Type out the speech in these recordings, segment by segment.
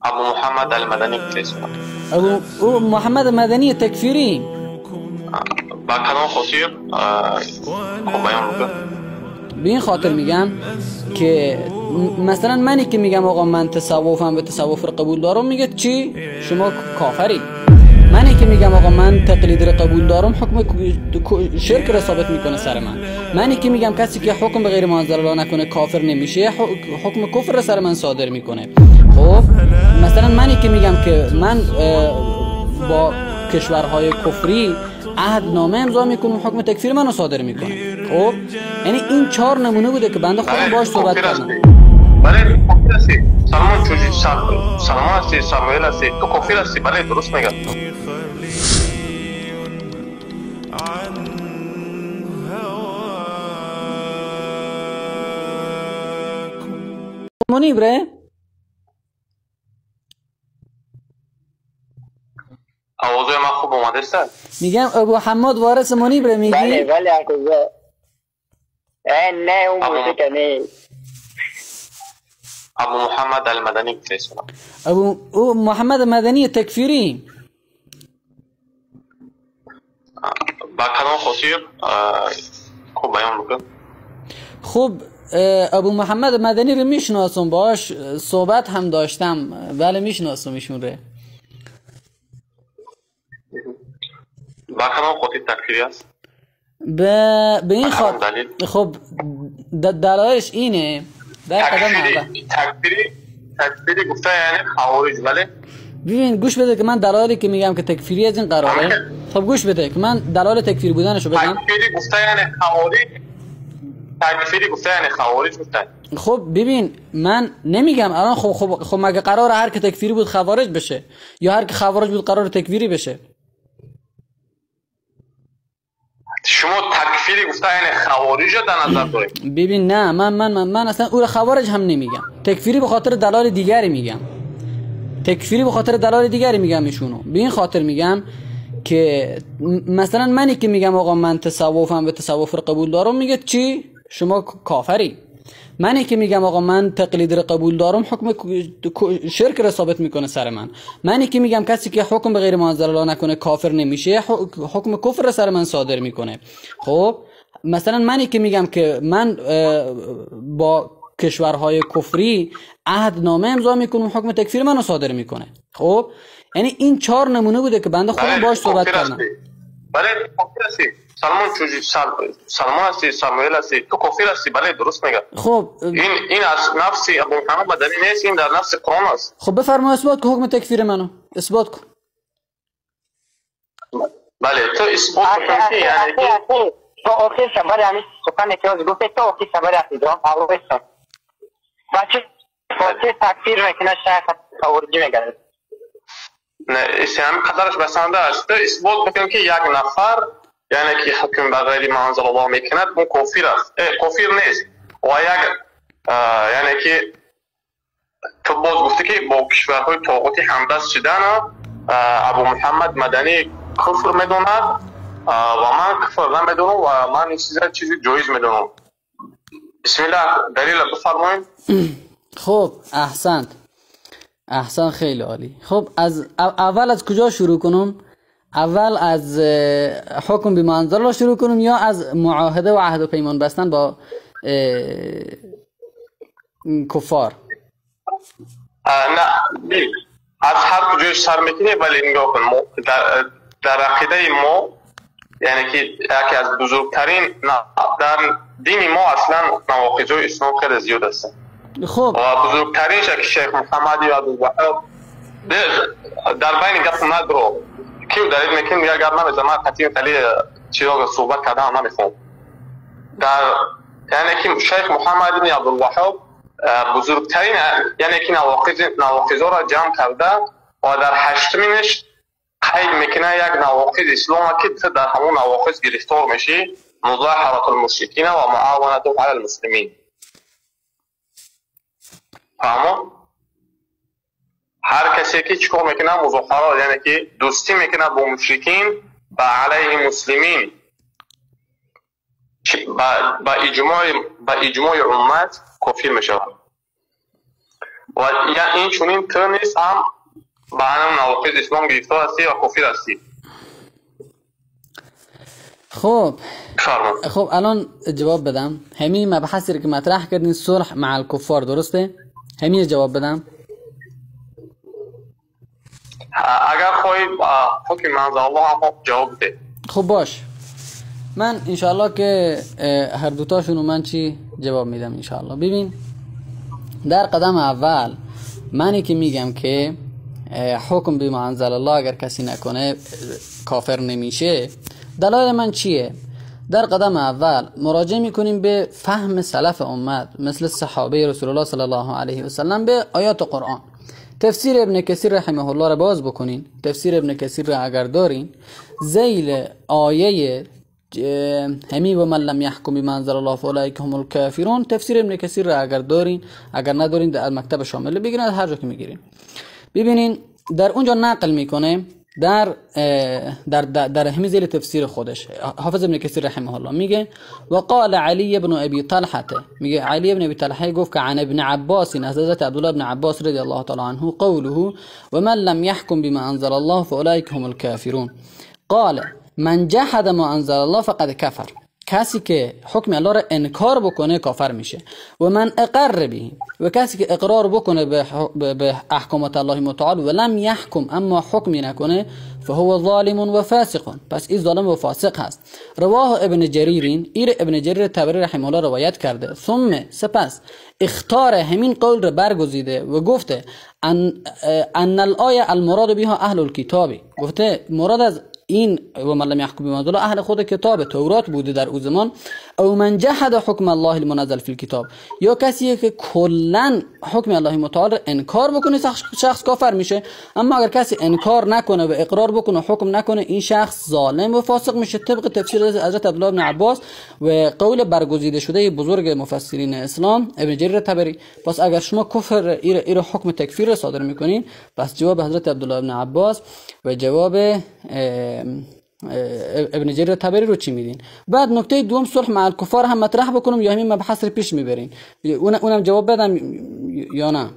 ابو محمد المدنی اسمه. او محمد مدنی تکفیری. با کدام خاطر خب بیان بکن. به این خاطر میگم که مثلا منی که میگم آقا من تصوفم به تصوف رو قبول دارم، میگه چی؟ شما کافری. منی که میگم آقا من تقلید رو قبول دارم، حکم شرک رو ثابت میکنه سر من. منی که میگم کسی که حکم به غیر ما انزل الله نکنه کافر نمیشه، حکم کفر رو سر من صادر میکنه. خب مثلا منی که میگم که من با کشورهای کفری عهد نامه امضا میکنم، حکم تکفیر منو صادر میکنه. خب یعنی این 4 نمونه بوده که بنده خودم باهاش صحبت کردم. بله کافر هستی. سلمان چوجی سلمان هستی، ساموئل هستی، تو کافر هستی. بله درست میگم. منیبره آوازه من خوب اومده است. میگم ابو حماد وارث منیبره میگی؟ بله بله انکوزا. نه اون موسیقی نه. ابو محمد المدنی اسمه. او محمد مدنی تکفیری. با کدام خاطر خوب بیان بکن. خب ابو محمد مدنی رو میشناسم، باش صحبت هم داشتم. بله میشناسم ایشون رو. با کدام خاطر تکفیری است؟ به این خاطر خب دلایلش اینه. در قدم تکفیری گفته یعنی خوارج. بله ببین گوش بده که من دلایلی که میگم که تکفیری از این قراره. خب گوش بده که من دلایل تکفیر بودنشو بگم. تکفیری گفته یعنی خوارج. تکفیری گفته یعنی خوارج گفته. خب ببین من نمیگم الان خب مگه قراره هر که تکفیری بود خوارج بشه، یا هر که خوارج بود قراره تکفیری بشه؟ شما تکفیری گفته یعنی خوارج در نظر دارید؟ ببین نه من اصلا او رو خوارج هم نمیگم. تکفیری به خاطر دلایل دیگری میگم. تکفیری به خاطر دلایل دیگری میگم ایشونو. به این خاطر میگم که مثلا منی که میگم آقا من تصوفم به تصوف رو قبول دارم، میگه چی؟ شما کافری. منی که میگم آقا من تقلید رو قبول دارم، حکم شرک رو ثابت میکنه سر من. منی که میگم کسی که حکم به غیر ما انزل الله نکنه کافر نمیشه، حکم کفر رو سر من صادر میکنه. خب مثلا منی که میگم که من با کشورهای کفری عهد نامه امضا میکنم، حکم تکفیر منو صادر میکنه. خب یعنی این 4 نمونه بوده که بنده خودم باهاش صحبت کردم. بله کافر هستی. سلمان چوجی سلمان هستی، ساموئل هستی، تو کافر هستی. بله درست میگم. خب این از نفس ابو محمد مدنی نیست، این در نفس قرآن است. خب بفرما اثبات که حکم تکفیر منو اثبات کن. بله تو اثبات کن. یعنی تو آخر خبر همین سخن که از گفت تو آخر خبر اخیرا آویسا بچه فاطمه تکفیر میکنه شیخ خارجی میگه. نه اسلام قدرش بسنده است. تو اثبات بکن که یک نفر یعنی که حکم به غیر ما انزل الله میکند اون کافر است. کافر نیست. و یک یعنی که تو باز گفته که با کشورهای طاغوتی همدست شدن ابو محمد مدنی کفر میدوند و من کفر نمیدونم و من این چیزی جایز میدونم. بسم الله دلیل بفرمایید. خب احسن خیلی عالی. خب از اول از کجا شروع کنم؟ اول از حکم بما انزل الله شروع کنم یا از معاهده و عهد و پیمان بستن با کفار؟ نه از هر کجاش سر میکنی ولی نگاه کن. در عقیده ما یعنی که یکی از بزرگترین در دین ما اصلا نواقض اسلام خیلی زیاد است. خب و بزرگترینش که شیخ محمد یا عبدالوهاب در بین گپ ندارو کیو دلیل میکنم یا گپ نمیزنم. من قطعی تلی چیزا صحبت کردم نمیخوام. در یعنی که شیخ محمد بن عبدالوهاب بزرگترین یعنی که نواقض را جمع کرده و در هشتمینش قید میکنه یک نواقض اسلام که در همون نواقض گرفتار میشه، مظاهرة المشرکین و معاونتهم علی المسلمین. فهمون؟ هر کسی که چیکار میکنه مظاهرات یعنی که دوستی میکنه با مشرکین و علیه مسلمین با اجماع امت کافر میشه. و یا این چونین تو نیست هم به همون نواقض اسلام گرفته هستی و کافر هستی. خب الان جواب بدم. همین مبحثی که مطرح کردین صلح مع الکفار درسته؟ همین جواب بدم. اگر خواهید حکم منزل الله هم جواب ده. خب باش، من انشاءالله که هر دوتاشونو من چی جواب میدم انشاءالله. ببین در قدم اول منی که میگم که حکم بما انزل الله اگر کسی نکنه کافر نمیشه، دلایل من چیه؟ در قدم اول مراجعه میکنیم به فهم سلف امت مثل صحابه رسول الله صلی الله علیه و سلم به آیات قرآن. تفسیر ابن کثیر رحمه الله را باز بکنین. تفسیر ابن کثیر را اگر دارین زیل آیه همی و من لم یحکم بما انزل الله فاولئک هم الکافرون، تفسیر ابن کثیر را اگر دارین، اگر ندارین در مکتب شامل بگیرین، هر جا که میگیرین ببینین در اونجا نقل میکنه در همین زیر تفسیر خودش حافظ ابن کثیر رحمه الله میگه و قال علی ابن ابی طلحه، میگه علی ابن ابی طلحه گفت که عن ابن عباس، از حضرت عبدالله ابن عباس رضی الله تعالی عنه، قوله و من لم يحكم بما انزل الله فاولئک هم الكافرون قال من جحد ما انزل الله فقد کفر، کسی که حکم الله را انکار بکنه کافر میشه. و من اقر به، و کسی که اقرار بکنه به احکامات الله متعال و لم یحکم اما حکمی نکنه فهو ظالم و فاسق، پس این ظالم و فاسق هست. رواه ابن جریر، ابن جریر طبری رحمه الله روایت کرده. ثم سپس اختار همین قول را برگزیده و گفته ان الآیه المراد بها اهل الكتاب، گفته مراد از این و من لم یحکم بما انزل الله اهل خود کتاب تورات بوده در اون زمان. او من جحد حکم الله المنزل فی الكتاب، یا کسی که کلا حکم الله متعال انکار بکنه شخص کافر میشه. اما اگر کسی انکار نکنه و اقرار بکنه حکم نکنه این شخص ظالم و فاسق میشه طبق تفسیر حضرت عبدالله بن عباس و قول برگزیده شده بزرگ مفسرین اسلام ابن جریر طبری. پس اگر شما کفر ایر حکم تکفیر صادر میکنین، پس جواب حضرت عبدالله بن عباس و جواب ابن جریر طبری رو چی میدین؟ بعد نکته دوم صلح مع الکفار هم مطرح بکنم یا همین مبحث رو پیش میبرین؟ اونم جواب بدم یا نه؟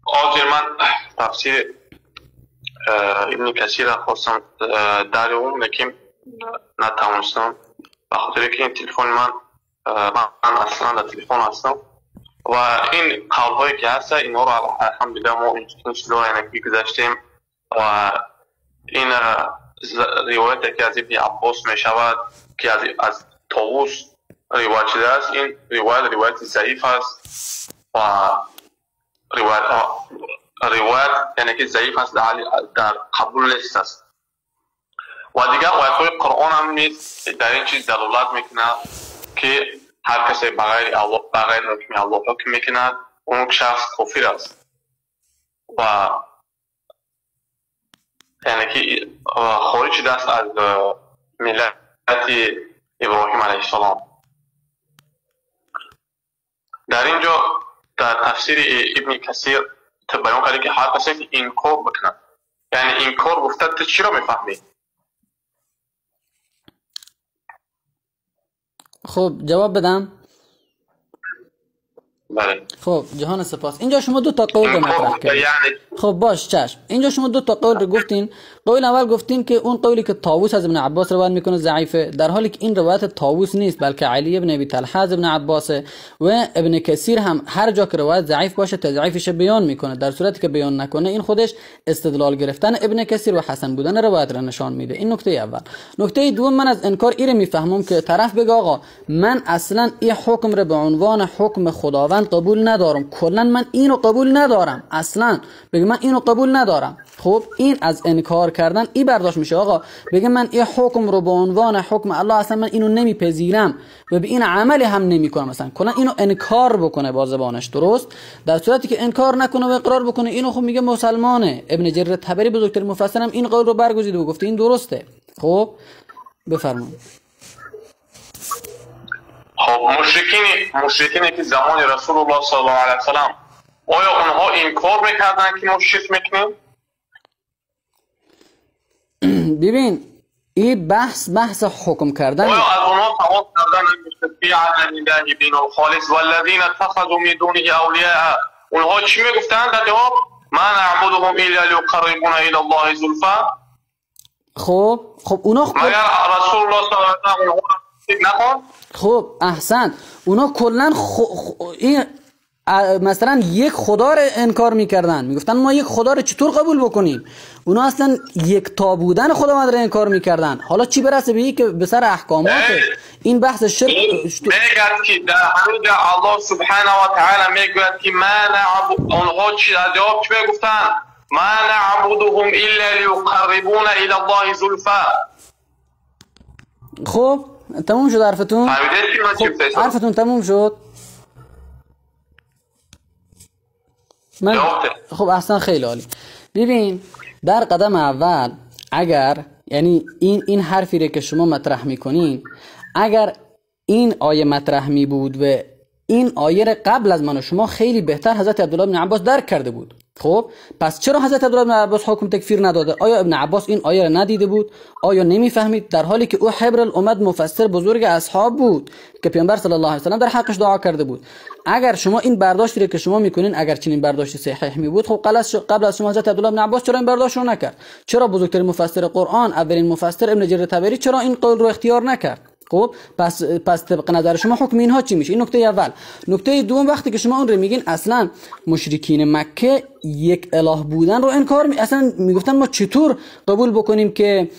آجر من تفسیر ابن کثیر خواستم در اون لیکن نتوانستم به خاطر که این تلفن من اصلا در تلفن هستم و این قول‌هایی که هست اینا رو الحمدلله ما این چیزا اینکی گذاشتیم و این روایتی که از ابن عباس می شود که از طاووس روایت شده است، این روایت ضعیف است و روایت یعنی که ضعیف است در قبول لیست است و دیگر آیات قرآن هم نیست در این چیز دلالت میکنه که هر کسی بغیر حکم الله حکم میکند اون شخص کافر است و یعنی که خارج شده است از ملت ابراهیم علیه السلام. در اینجا در تفسیر ابن کثیر بیان کرده که هر کسی که انکار بکنه، یعنی انکار گفته تو چی را میفهمی؟ خب جواب بدم. بله. خب جهان سپاس. اینجا شما دو تا قول رو مطرح کردید. خب باش چشم. اینجا شما دو تا قول رو گفتین. قول اول گفتین که اون قولی که طاووس از ابن عباس روایت میکنه ضعیفه، در حالی که این روایت طاووس نیست بلکه علی ابن ابی طلحه از ابن عباس و ابن کثیر هم هر جا که روایت ضعیف باشه تضعیفش بیان میکنه، در صورتی که بیان نکنه این خودش استدلال گرفتن ابن کثیر و حسن بودن روایت را نشان میده. این نکته اول. نکته دوم، من از انکار ایره میفهمم که طرف بگه آقا من اصلا این حکم رو به عنوان حکم خداوند قبول ندارم، کلا من اینو قبول ندارم، اصلا بگه من اینو قبول ندارم. خب این از انکار کردن این برداشت میشه. آقا بگه من این حکم رو به عنوان حکم الله اصلا من اینو نمیپذیرم و به این عمل هم نمیکنم، مثلا کلا اینو انکار بکنه با زبانش، درست؟ در صورتی که انکار نکنه و اقرار بکنه اینو خب میگه مسلمانه. ابن جریر طبری بزرگترین مفسر هم این قول رو برگزیده و گفته این درسته. خب بفرمایید. خب مشرکینی که زمان رسول الله صلی الله علیه و سلم آیا اونها انکار میکردن که ما شرک میکنیم؟ ببین این بحث حکم کردن. آیا از اونها تماس کردن مشتفی عن الله دین الخالص والذین اتخذوا من دونه اولیاء، اونها چی میگفتن در جواب؟ ما نعبدهم الا لیقربونا الی الله زلفا. خب اونا مگر رسول الله صلی الله علیه و آله نکن. خب احسن، اونا کلا این مثلا یک خدا رو انکار میکردن، میگفتن ما یک خدا رو چطور قبول بکنیم؟ اونا اصلا یک تا بودن خداوند رو انکار میکردن. حالا چی برسه به که به سر احکامات این بحث شرک میگه که در همین الله سبحانه و تعالی میگوید که ما نعبد، اونها چی در جواب چی میگفتن؟ ما نعبدهم الا لیقربونا الی الله زلفا. خب تموم شد حرفتون؟ خب حرفتون تموم شد؟ خب احسن، خیلی عالی. ببین در قدم اول اگر یعنی این حرفی رو که شما مطرح میکنین، اگر این آیه مطرح می بود و این آیه رو قبل از من و شما خیلی بهتر حضرت عبدالله بن عباس درک کرده بود، خب پس چرا حضرت عبدالله بن عباس حکم تکفیر نداده؟ آیا ابن عباس این آیه رو ندیده بود؟ آیا نمیفهمید؟ در حالی که او حبر الامت مفسر بزرگ اصحاب بود که پیامبر صلی الله علیه و سلم در حقش دعا کرده بود. اگر شما این برداشتی رو که شما میکنین اگر چنین برداشتی صحیح می بود، خب قبل از شما حضرت عبدالله بن عباس چرا این برداشت رو نکرد؟ چرا بزرگترین مفسر قرآن، اولین مفسر ابن جریر طبری چرا این قول رو اختیار نکرد؟ خب پس طبق نظر شما حکم اینها چی میشه؟ این نکته اول. نکته دوم، وقتی که شما اون رو میگین اصلا مشرکین مکه یک اله بودن رو انکار اصلا میگفتن ما چطور قبول بکنیم که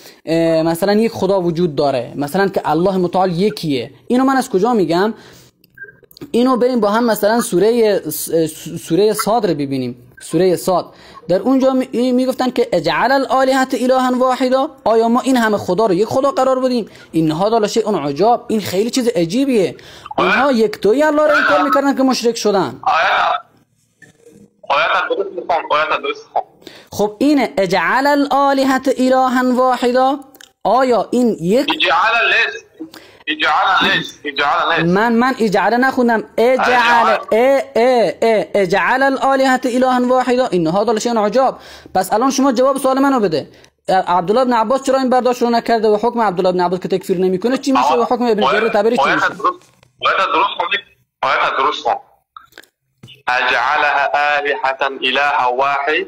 مثلا یک خدا وجود داره، مثلا که الله متعال یکیه. اینو من از کجا میگم؟ اینو بریم با هم مثلا سوره صاد رو ببینیم. سوره صاد در اونجا میگفتن که اجعل الالهه الها واحدا، آیا ما این همه خدا رو یک خدا قرار بدیم؟ این هذا لشیء عجاب، این خیلی چیز عجیبیه. اونها یک توی الله رو انکار میکردن که مشرک شدن. آیات درست. خب این اجعل الالهه الها واحدا، آیا این یک من اجعل نخوندم، اجعل الالهه الها واحدا ان هذا لشیء عجاب. پس الان شما جواب سوال منو بده، عبدالله بن عباس چرا این برداشت رو نکرده و حکم عبدالله بن عباس که تکفیر نمیکنه چی میشه و حکم ابن جریر طبری چی میشه؟ آیات درست کن. اجعلها الهه اله واحد.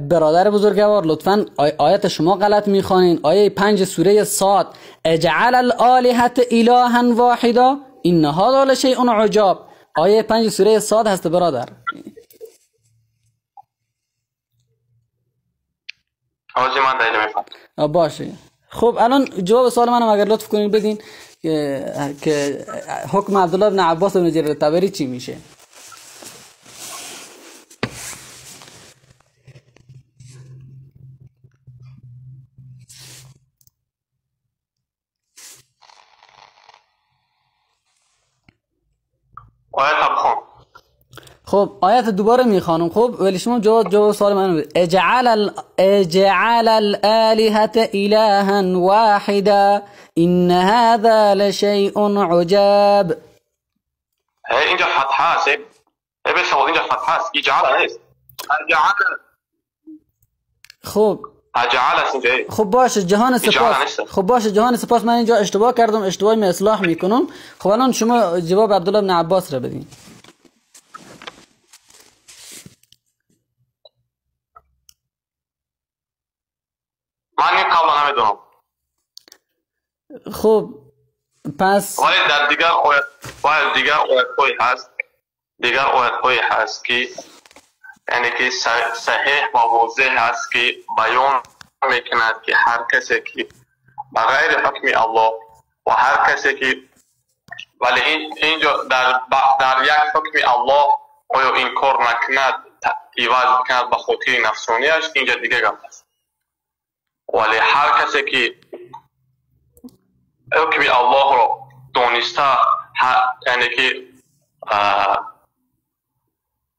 برادر بزرگوار لطفاً آیت شما غلط میخوانین. آیه 5 سوره صاد اجعل الالهه الها واحدا ان هذا لشیء عجاب، آیه 5 سوره صاد هست برادر. آجی من دیگه میفهم. باشه. خب الان جواب سوال منم اگر لطف کنین بدین که حکم عبدالله بن عباس بن جریر طبری چی میشه؟ خب آیت دوباره میخوانم، خب ولی شما جواب سوال من بده. اجعل الالهه الها واحدا ان هذا لشیء عجاب. اینجا فتحه است. بس اینجا فتحه است، اجعل نیست. خب اجعل است اینجا. خب باشه جهان سپاس. خب باشه جهان سپاس، من اینجا اشتباه کردم، اشتباهی من اصلاح میکنم. خب الان شما جواب عبدالله بن عباس رو بدین. من این قبلا نمیدونم. خب پس ولی در دیگر آیت هایی هست که یعنی که صحیح و واضح هست که بیان میکند که هر کسی که بغیر حکم الله و هر کسی که ولی اینجا در یک حکم الله آیا این کار نکند، ایواز بکند به خودی نفسانیش، اینجا دیگه گفت است. ولی هر کسی که حکم الله رو دانسته یعنی که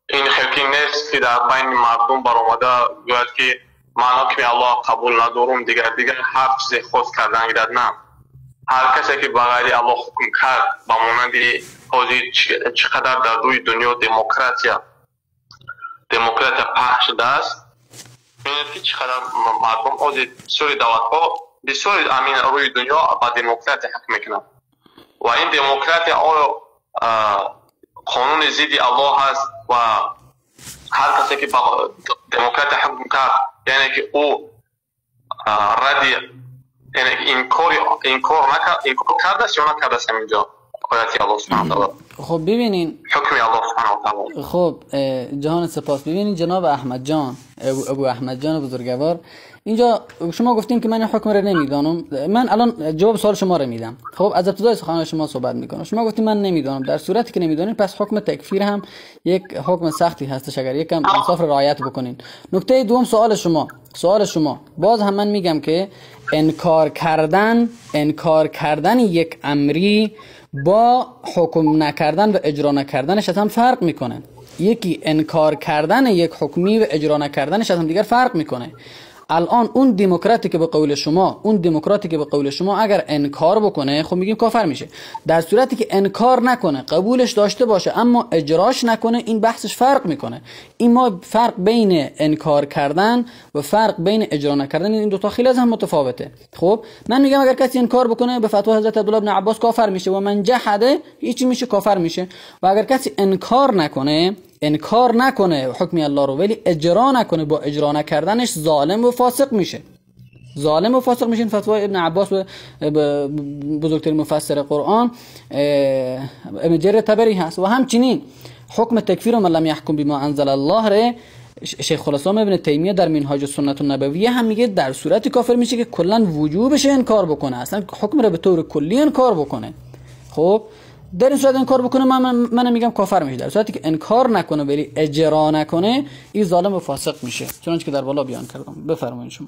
این خلقی نیست که در بین مردم برآمده گوید که من حکم الله قبول ندارم، دیگر هر چیز خود کردن گیرد. نه، هر کسی که بغیر الله حکم کرد با مانند حاضر چقدر در روی دنیا دموکراسی پخش شده است، می‌بینید که چقدر مردم از بسیاری دولت‌ها بسیاری امین روی دنیا با دموکراسی حکم میکنند و این دموکراسی آیا قانون ضد الله هست و هر کسی که با دموکراسی حکم کرد یعنی که او ردی یعنی اینکار کرده است یا نکرده است اینجا آیاتی الله سبحانه و تعالی. خب ببینین حکم الله سبحانه و تعالی. خب جهان سپاس. ببینین جناب احمد جان، ابو احمد جان بزرگوار، اینجا شما گفتیم که من حکم رو نمیدانم. من الان جواب سوال شما رو میدم. خب از ابتدای سخنان شما صحبت میکنم. شما گفتیم من نمیدانم. در صورتی که نمیدونین پس حکم تکفیر هم یک حکم سختی هستش اگر یکم انصاف رو رعایت بکنین. نکته دوم سوال شما باز هم من میگم که انکار کردن یک امری با حکم نکردن و اجرا نکردنش هم فرق میکنه. یکی انکار کردن یک حکمی و اجرا نکردنش هم دیگر فرق میکنه. الان اون دموکراتی که به قول شما اگر انکار بکنه خب میگیم کافر میشه. در صورتی که انکار نکنه، قبولش داشته باشه اما اجراش نکنه، این بحثش فرق میکنه. این ما فرق بین انکار کردن و فرق بین اجرا نکردن این دو تا خیلی از هم متفاوته. خب من میگم اگر کسی انکار بکنه به فتوی حضرت عبدالله بن عباس کافر میشه و من جحده هیچی میشه، کافر میشه. و اگر کسی انکار نکنه حکم الله رو ولی اجرا نکنه، با اجرا نکردنش ظالم و فاسق میشه. این فتوای ابن عباس و بزرگترین مفسر قرآن ابن جریر طبری هست. و همچنین حکم تکفیر من لم یحکم بما انزل الله ره شیخ الاسلام ابن تیمیه در منهاج السنت النبویه هم میگه در صورتی کافر میشه که کلا وجوبش انکار بکنه، اصلا حکم رو به طور کلی انکار بکنه. خب در این صورت انکار بکنه من میگم کافر میشه. در صورتی که انکار نکنه ولی اجرا نکنه این ظالم و فاسق میشه، چنانچه که در بالا بیان کردم. بفرمایید شما.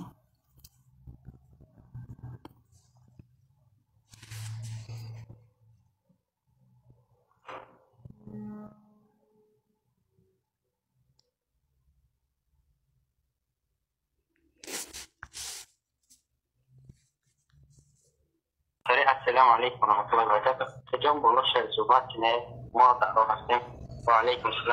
السلام علیکم و رحمت الله و برکاته. جناب الله شهر صحبت کنه ما در هستیم. و علیکم السلام.